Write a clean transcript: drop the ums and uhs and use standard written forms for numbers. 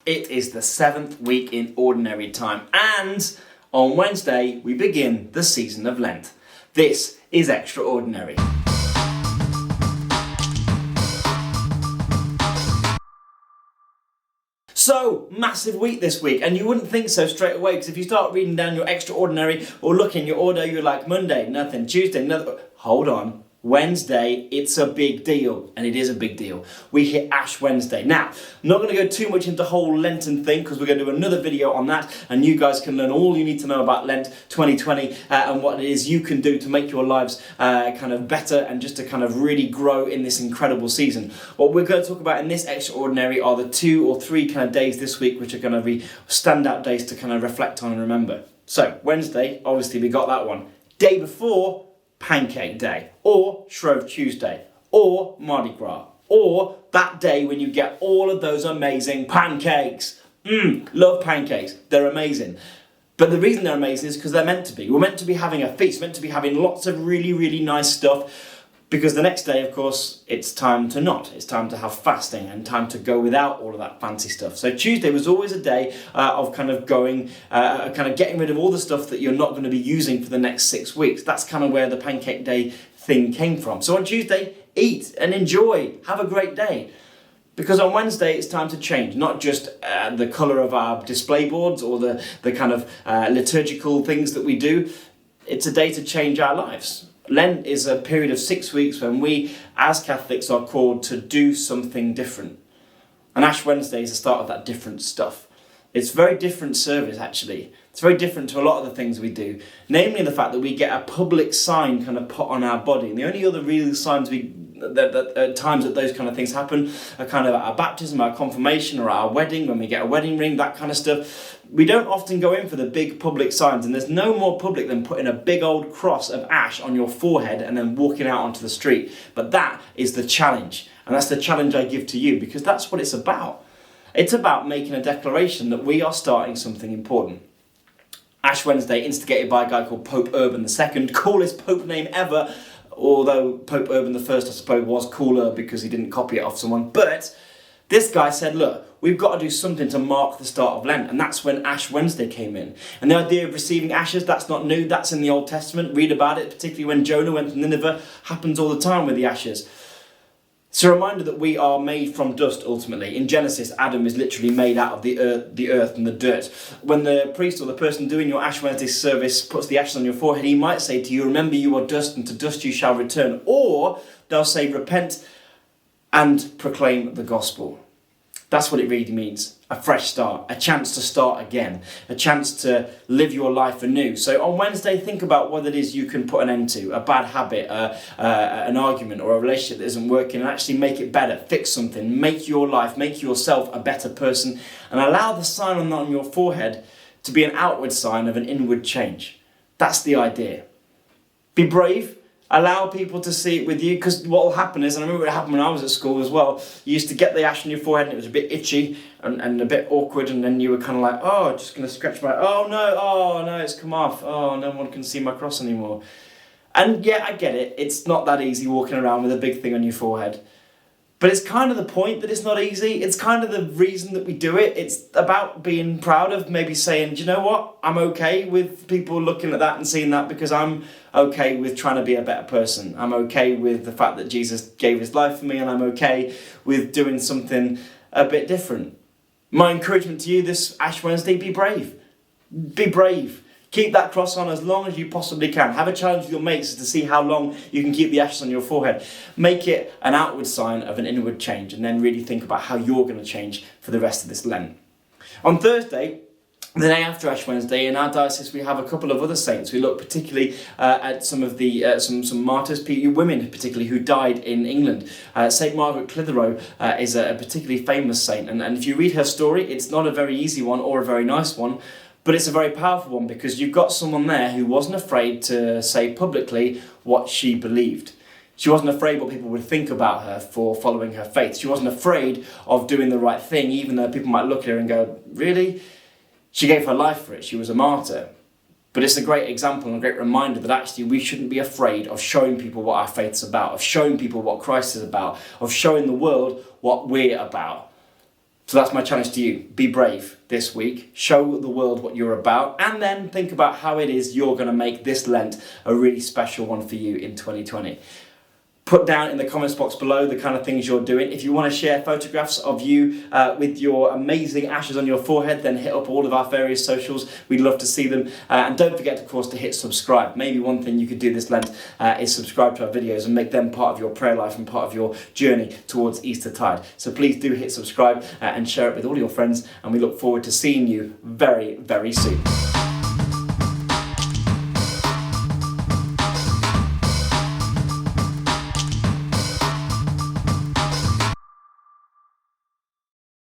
It is the 7th week in Ordinary Time, and on Wednesday we begin the season of Lent. This is Extraordinary. So, massive week this week, and you wouldn't think so straight away, because if you start reading down your extraordinary or look in your order, you're like Monday, nothing, Tuesday, nothing. Hold on. Wednesday, it's a big deal, and it is a big deal. We hit Ash Wednesday. Now, I'm not going to go too much into the whole Lenten thing, because we're going to do another video on that, and you guys can learn all you need to know about Lent 2020 and what it is you can do to make your lives kind of better and just to kind of really grow in this incredible season. What we're going to talk about in this Extraordinary are the 2 or 3 kind of days this week, which are going to be standout days to kind of reflect on and remember. So, Wednesday, obviously we got that one. Day before, Pancake Day, or Shrove Tuesday, or Mardi Gras, or that day when you get all of those amazing pancakes. Love pancakes, they're amazing. But the reason they're amazing is because they're meant to be. We're meant to be having a feast, meant to be having lots of really, really nice stuff. Because the next day, of course, it's time to not. It's time to have fasting and time to go without all of that fancy stuff. So Tuesday was always a day of kind of going, kind of getting rid of all the stuff that you're not going to be using for the next 6 weeks. That's kind of where the Pancake Day thing came from. So on Tuesday, eat and enjoy. Have a great day. Because on Wednesday, it's time to change. Not just the colour of our display boards or the kind of liturgical things that we do. It's a day to change our lives. Lent is a period of 6 weeks when we, as Catholics, are called to do something different. And Ash Wednesday is the start of that different stuff. It's a very different service, actually. It's very different to a lot of the things we do. Namely the fact that we get a public sign kind of put on our body. And the only other real signs times that those kind of things happen are kind of at our baptism, our confirmation, or our wedding, when we get a wedding ring, that kind of stuff. We don't often go in for the big public signs, and there's no more public than putting a big old cross of ash on your forehead and then walking out onto the street. But that is the challenge, and that's the challenge I give to you, because that's what it's about. It's about making a declaration that we are starting something important. Ash Wednesday, instigated by a guy called Pope Urban II, coolest Pope name ever, although Pope Urban I, I suppose, was cooler because he didn't copy it off someone. But this guy said, look, we've got to do something to mark the start of Lent. And that's when Ash Wednesday came in. And the idea of receiving ashes, that's not new. That's in the Old Testament. Read about it, particularly when Jonah went to Nineveh. Happens all the time with the ashes. It's a reminder that we are made from dust, ultimately. In Genesis, Adam is literally made out of the earth and the dirt. When the priest or the person doing your Ash Wednesday service puts the ashes on your forehead, he might say to you, remember you are dust, and to dust you shall return. Or they'll say, repent and proclaim the gospel. That's what it really means. A fresh start, a chance to start again, a chance to live your life anew. So on Wednesday, think about what it is you can put an end to, a bad habit, an argument or a relationship that isn't working, and actually make it better, fix something, make your life, make yourself a better person, and allow the sign on your forehead to be an outward sign of an inward change. That's the idea. Be brave. Allow people to see it with you, because what will happen is, and I remember it happened when I was at school as well, you used to get the ash on your forehead and it was a bit itchy and a bit awkward, and then you were kind of like, oh, just going to scratch my, oh no, it's come off, oh, no one can see my cross anymore. And yeah, I get it, it's not that easy walking around with a big thing on your forehead. But it's kind of the point that it's not easy. It's kind of the reason that we do it. It's about being proud of maybe saying, do you know what? I'm okay with people looking at that and seeing that, because I'm okay with trying to be a better person. I'm okay with the fact that Jesus gave his life for me, and I'm okay with doing something a bit different. My encouragement to you this Ash Wednesday, be brave. Be brave. Keep that cross on as long as you possibly can. Have a challenge with your mates to see how long you can keep the ashes on your forehead. Make it an outward sign of an inward change, and then really think about how you're going to change for the rest of this Lent. On Thursday, the day after Ash Wednesday, in our diocese we have a couple of other saints. We look particularly at some of the some martyrs, women particularly, who died in England. St. Margaret Clitheroe is a particularly famous saint, and if you read her story, it's not a very easy one or a very nice one. But it's a very powerful one, because you've got someone there who wasn't afraid to say publicly what she believed. She wasn't afraid what people would think about her for following her faith. She wasn't afraid of doing the right thing, even though people might look at her and go, really? She gave her life for it. She was a martyr. But it's a great example and a great reminder that actually we shouldn't be afraid of showing people what our faith's about, of showing people what Christ is about, of showing the world what we're about. So that's my challenge to you. Be brave this week, show the world what you're about, and then think about how it is you're going to make this Lent a really special one for you in 2020. Put down in the comments box below the kind of things you're doing. If you want to share photographs of you with your amazing ashes on your forehead, then hit up all of our various socials. We'd love to see them. And don't forget, of course, to hit subscribe. Maybe one thing you could do this Lent is subscribe to our videos and make them part of your prayer life and part of your journey towards Eastertide. So please do hit subscribe and share it with all your friends. And we look forward to seeing you very, very soon.